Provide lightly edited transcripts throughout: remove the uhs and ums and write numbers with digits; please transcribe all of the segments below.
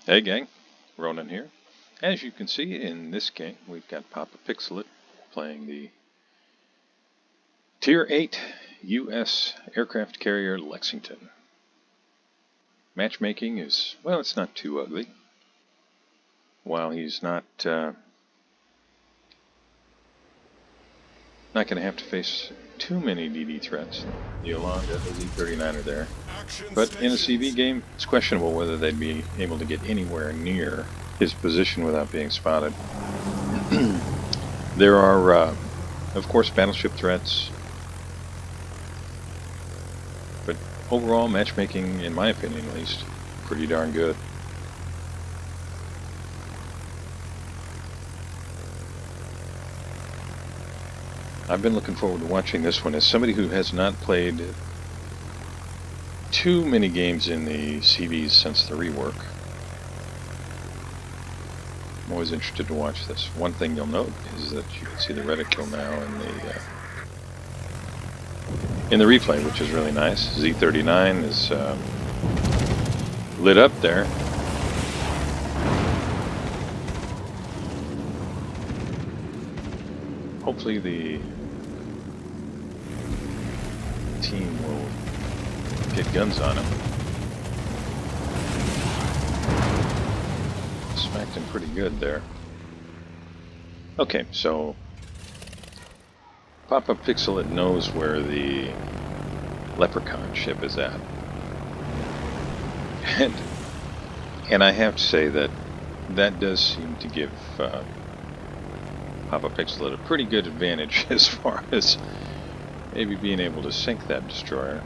Hey gang, Ronan here. As you can see in this game, we've got Papa Pixelit playing the Tier 8 U.S. aircraft carrier Lexington. Matchmaking is, well, it's not too ugly. While he's not going to have to face too many DD threats. The Yolanda, the Z-39 are there. But in a CV game, it's questionable whether they'd be able to get anywhere near his position without being spotted. There are, of course, battleship threats. But overall, matchmaking, in my opinion at least, pretty darn good. I've been looking forward to watching this one as somebody who has not played too many games in the CVs since the rework. I'm always interested to watch this. One thing you'll note is that you can see the reticle now in the replay, which is really nice. Z-39 is lit up there. Hopefully the team will get guns on him. Smacked him pretty good there. Okay, so Papa Pixelit knows where the Leprechaun ship is at. And I have to say that does seem to give Papa Pixelit a pretty good advantage as far as maybe being able to sink that destroyer.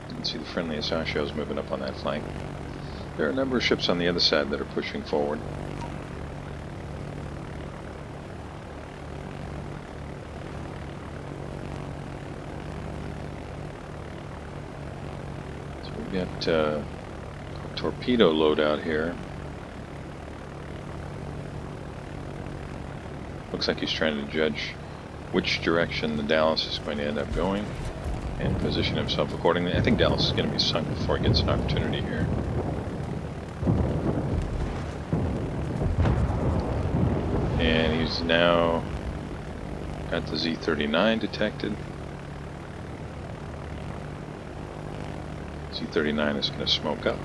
You can see the friendly Asashio's moving up on that flank. There are a number of ships on the other side that are pushing forward. So we've got a torpedo loadout here. Looks like he's trying to judge which direction the Dallas is going to end up going and position himself accordingly. I think Dallas is going to be sunk before he gets an opportunity here. And he's now got the Z-39 detected. Z-39 is going to smoke up.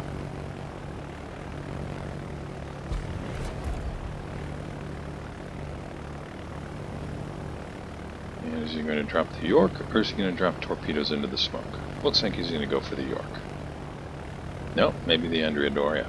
And is he going to drop the York, or is he going to drop torpedoes into the smoke? Looks like he's going to go for the York. No, maybe the Andrea Doria.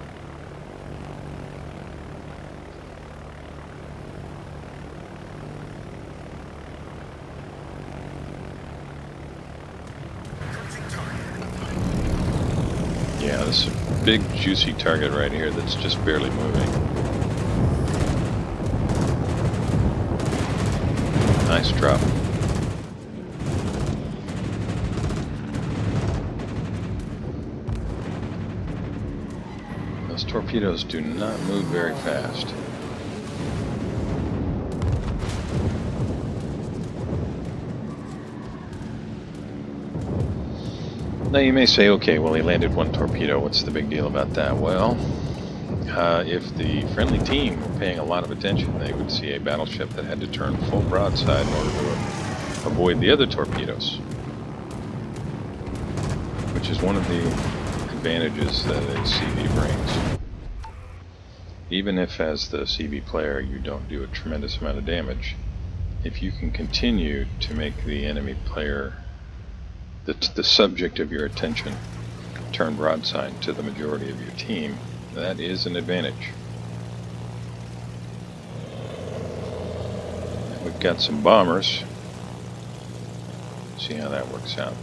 Yeah, this is a big, juicy target right here that's just barely moving. Nice drop. Those torpedoes do not move very fast. Now you may say, okay, well he landed one torpedo, what's the big deal about that? Well, if the friendly team were paying a lot of attention, they would see a battleship that had to turn full broadside in order to avoid the other torpedoes. Which is one of the advantages that a CV brings. Even if as the CV player you don't do a tremendous amount of damage, if you can continue to make the enemy player the subject of your attention turn broadside to the majority of your team, that is an advantage. And we've got some bombers. See how that works out.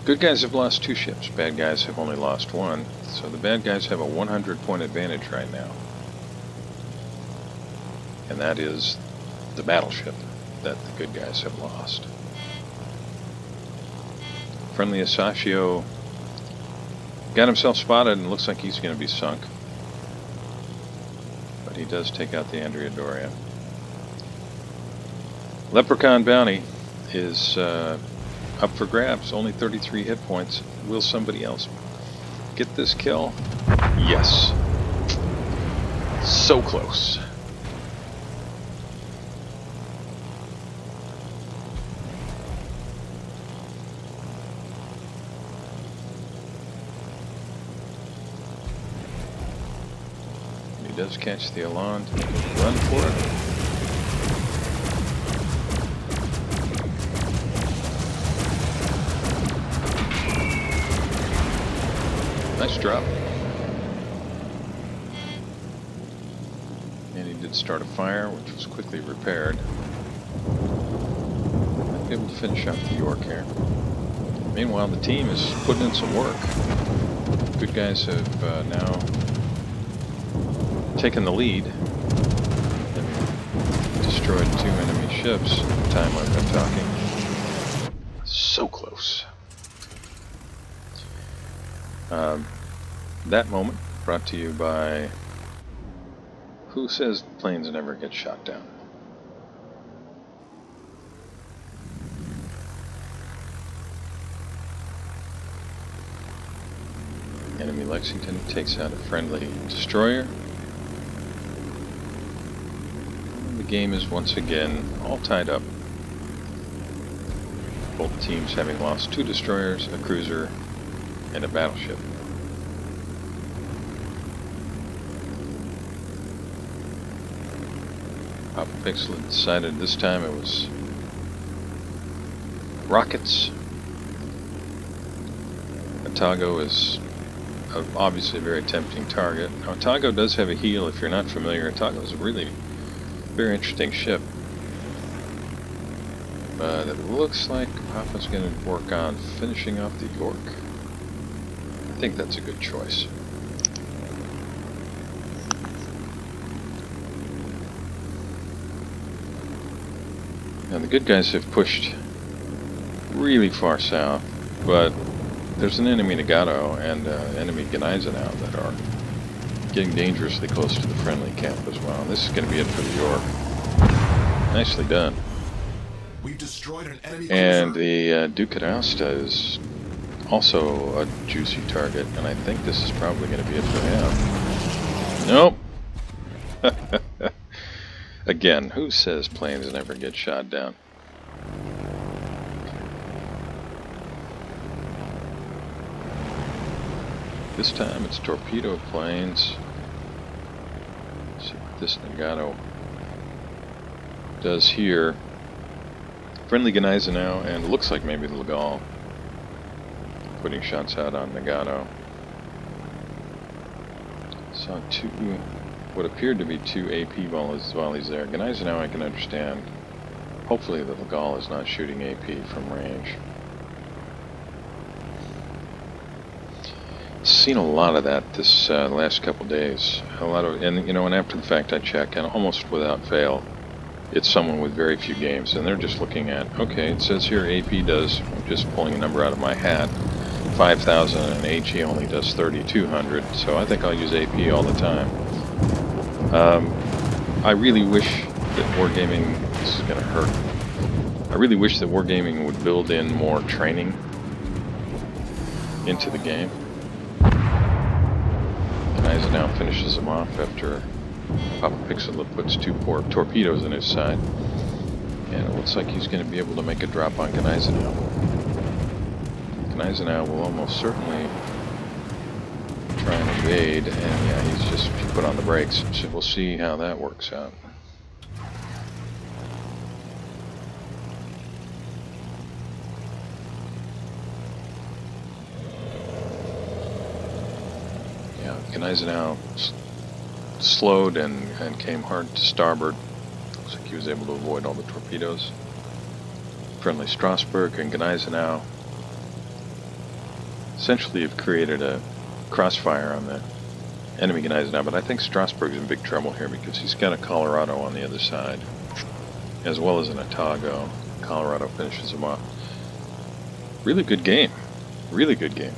Good guys have lost 2 ships, bad guys have only lost 1, so the bad guys have a 100-point advantage right now. And that is the battleship that the good guys have lost. Friendly Asashio got himself spotted and looks like he's going to be sunk. But he does take out the Andrea Doria. Leprechaun bounty is up for grabs. Only 33 hit points. Will somebody else get this kill? Yes. So close. He does catch the Elan. Run for it. Nice drop. And he did start a fire, which was quickly repaired. Might be able to finish up the York here. Meanwhile, the team is putting in some work. Good guys have now taken the lead and destroyed 2 enemy ships at the time I've been talking. So close. That moment brought to you by Who Says Planes Never Get Shot Down? Enemy Lexington takes out a friendly destroyer. And the game is once again all tied up. Both teams having lost 2 destroyers, a cruiser, and a battleship. Papa Pixel decided this time it was rockets. Otago is obviously a very tempting target. Now, Otago does have a heel. If you're not familiar, Otago is a really very interesting ship. But it looks like Papa's going to work on finishing off the York. I think that's a good choice. Now the good guys have pushed really far south, but there's an enemy Nagato and enemy Gneisenau that are getting dangerously close to the friendly camp as well. And this is going to be it for the York. Nicely done. We've destroyed an enemy and the Duke at Aosta is also a juicy target, and I think this is probably going to be it for him. Nope. Again, who says planes never get shot down? This time it's torpedo planes. Let's see what this Nagato does here. Friendly Gneisenau, and it looks like maybe Legal putting shots out on Nagato. Saw 2, what appeared to be 2 AP volleys there. Gneisenau I can understand. Hopefully the Legal is not shooting AP from range. Seen a lot of that this last couple days. A lot of, and you know, and after the fact I check, and almost without fail, it's someone with very few games, and they're just looking at, okay, it says here AP does, I'm just pulling a number out of my hat, 5,000, and HE only does 3,200, so I think I'll use AP all the time. I really wish that Wargaming, this is going to hurt, I really wish that Wargaming would build in more training into the game. And Eisenhower finishes him off after Papa Pixel puts 2 torpedoes in his side. And it looks like he's going to be able to make a drop on Gneisenau. Gneisenau will almost certainly try and evade, and yeah, he's just put on the brakes. So we'll see how that works out. Yeah, Gneisenau slowed and came hard to starboard. Looks like he was able to avoid all the torpedoes. Friendly Strasbourg and Gneisenau essentially have created a crossfire on the enemy Gneisenau, but I think Strasbourg's in big trouble here because he's got a Colorado on the other side, as well as an Otago. Colorado finishes him off. Really good game. Really good game.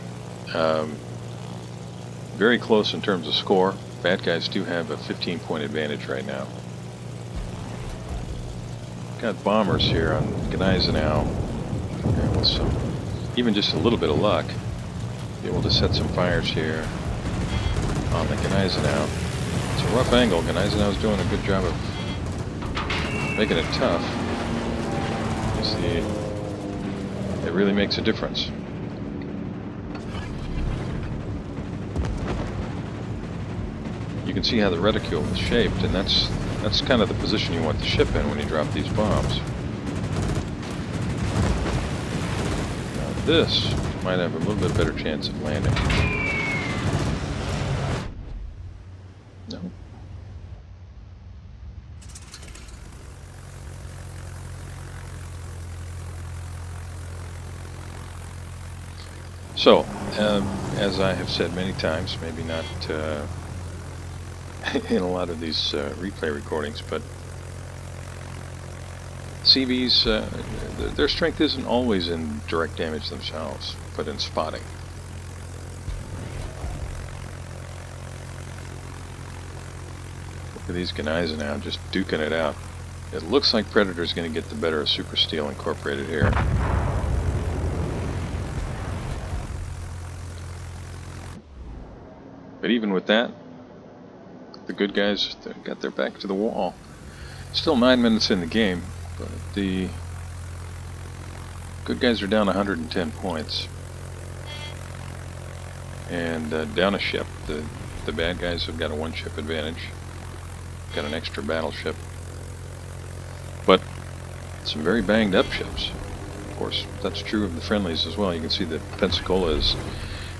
Very close in terms of score. Bad guys do have a 15-point advantage right now. Got bombers here on Gneisenau. And with some, even just a little bit of luck, be able to set some fires here on the Gneisenau. It's a rough angle. Gneisenau's doing a good job of making it tough. You see, it really makes a difference. You can see how the reticule is shaped, and that's kind of the position you want the ship in when you drop these bombs. Now this might have a little bit better chance of landing. No. So, as I have said many times, maybe not in a lot of these replay recordings, but CVs, their strength isn't always in direct damage themselves, but in spotting. Look at these Gneisenau just duking it out. It looks like Predator's going to get the better of Super Steel Incorporated here. But even with that, the good guys got their back to the wall. Still 9 minutes in the game, but the good guys are down 110 points. And down a ship. The bad guys have got a one-ship advantage. Got an extra battleship. But some very banged up ships. Of course, that's true of the friendlies as well. You can see that Pensacola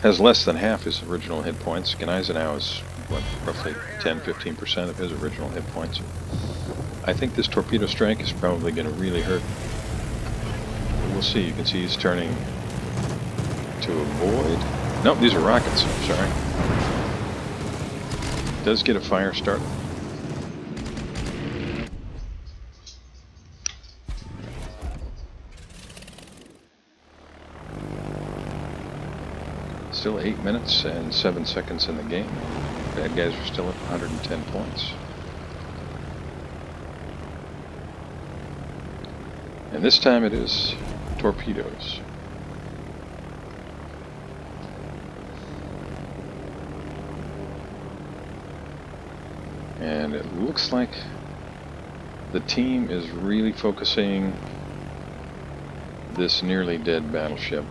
has less than half his original hit points. Gneisenau is, what, roughly 10-15% of his original hit points. I think this torpedo strike is probably going to really hurt. We'll see. You can see he's turning to avoid. Nope, these are rockets. I'm sorry. Does get a fire start. Still 8 minutes and 7 seconds in the game. Bad guys are still at 110 points. And this time it is torpedoes. And it looks like the team is really focusing this nearly dead battleship.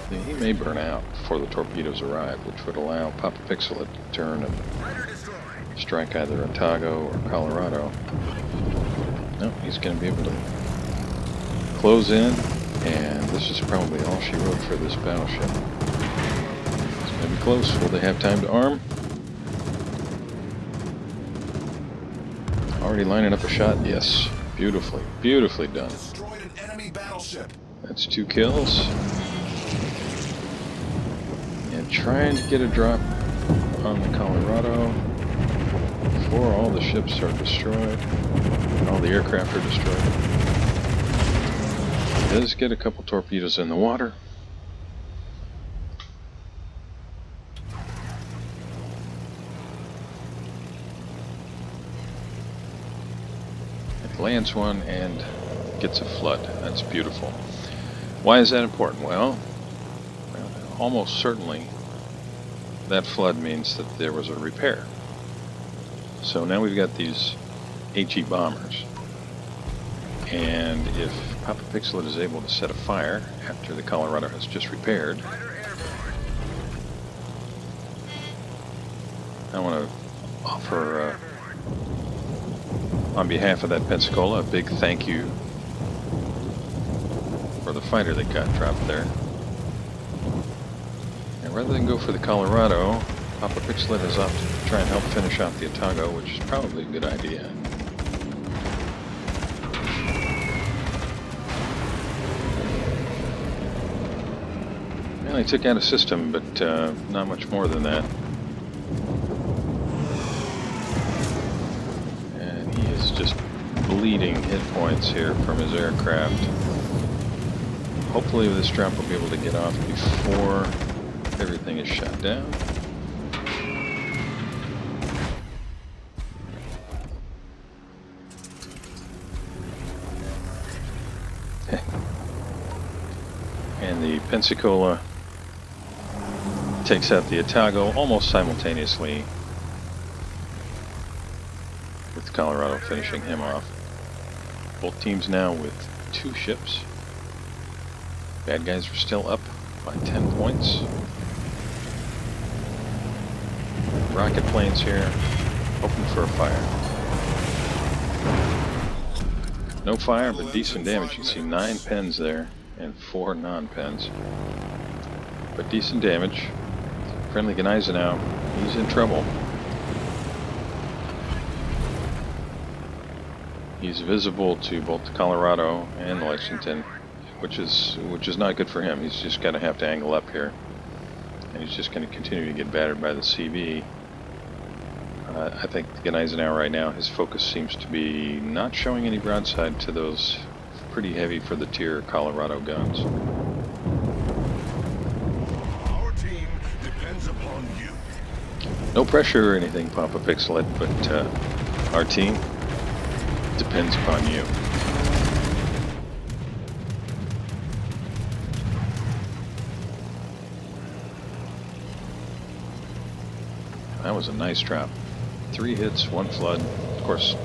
He may burn out before the torpedoes arrive, which would allow Papa Pixel to turn and strike either Otago or Colorado. No, he's going to be able to close in, and this is probably all she wrote for this battleship. It's going to be close. Will they have time to arm? Already lining up a shot? Yes. Beautifully, beautifully done. Destroyed an enemy battleship. That's 2 kills. And trying to get a drop on the Colorado before all the ships are destroyed, all the aircraft are destroyed. He does get a couple torpedoes in the water. It lands one and gets a flood. That's beautiful. Why is that important? Well, almost certainly that flood means that there was a repair. So now we've got these HE bombers, and if Papa Pixel is able to set a fire after the Colorado has just repaired, I want to offer on behalf of that Pensacola a big thank you for the fighter that got dropped there. And rather than go for the Colorado, Papa Pixel is opted to try and help finish out the Otago, which is probably a good idea. Well, he took out a system, but not much more than that. And he is just bleeding hit points here from his aircraft. Hopefully this drop will be able to get off before everything is shut down. And the Pensacola takes out the Otago almost simultaneously, with Colorado finishing him off. Both teams now with 2 ships. Bad guys are still up by 10 points. Rocket planes here, hoping for a fire. No fire, but decent damage. You can see 9 pens there and 4 non-pens. But decent damage. Friendly Gneisenau, he's in trouble. He's visible to both the Colorado and the Lexington, which is not good for him. He's just going to have to angle up here, and he's just going to continue to get battered by the CV. I think the Gneisenau right now, his focus seems to be not showing any broadside to those pretty heavy for the tier Colorado guns. Our team depends upon you. No pressure or anything, Papa Pixelet, but our team depends upon you. That was a nice drop. 3 hits, 1 flood. Of course,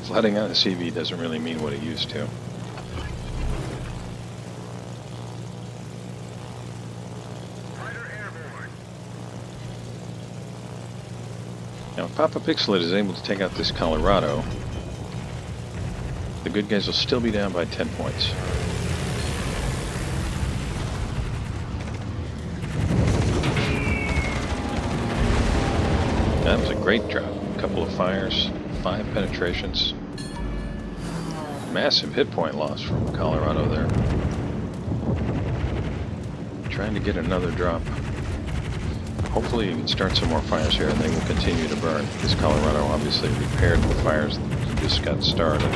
flooding out a CV doesn't really mean what it used to. Now, if Papa Pixelet is able to take out this Colorado, the good guys will still be down by 10 points. That was a great drop. A couple of fires, 5 penetrations. Massive hit point loss from Colorado there. Trying to get another drop. Hopefully you can start some more fires here and they will continue to burn, because Colorado obviously repaired the fires that just got started.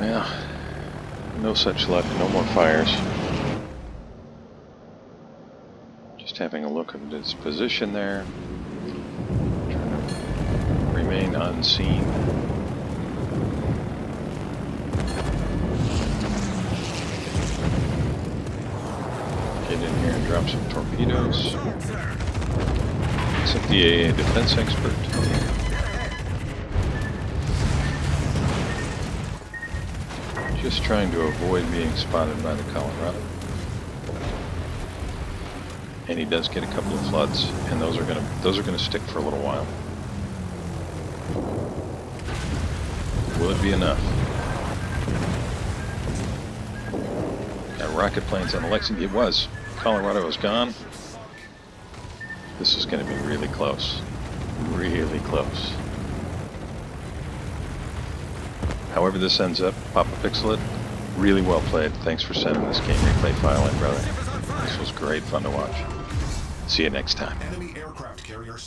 Yeah, no such luck, no more fires. Just having a look at its position there. Trying to remain unseen. Get in here and drop some torpedoes. Except the defense expert. Just trying to avoid being spotted by the Colorado. And he does get a couple of floods, and those are gonna stick for a little while. Will it be enough? Got rocket planes on the Lexington. It was. Colorado is gone. This is going to be really close. Really close. However this ends up, Papa Pixelet, really well played. Thanks for sending this game replay file in, brother. This was great fun to watch. See you next time. Enemy aircraft carriers.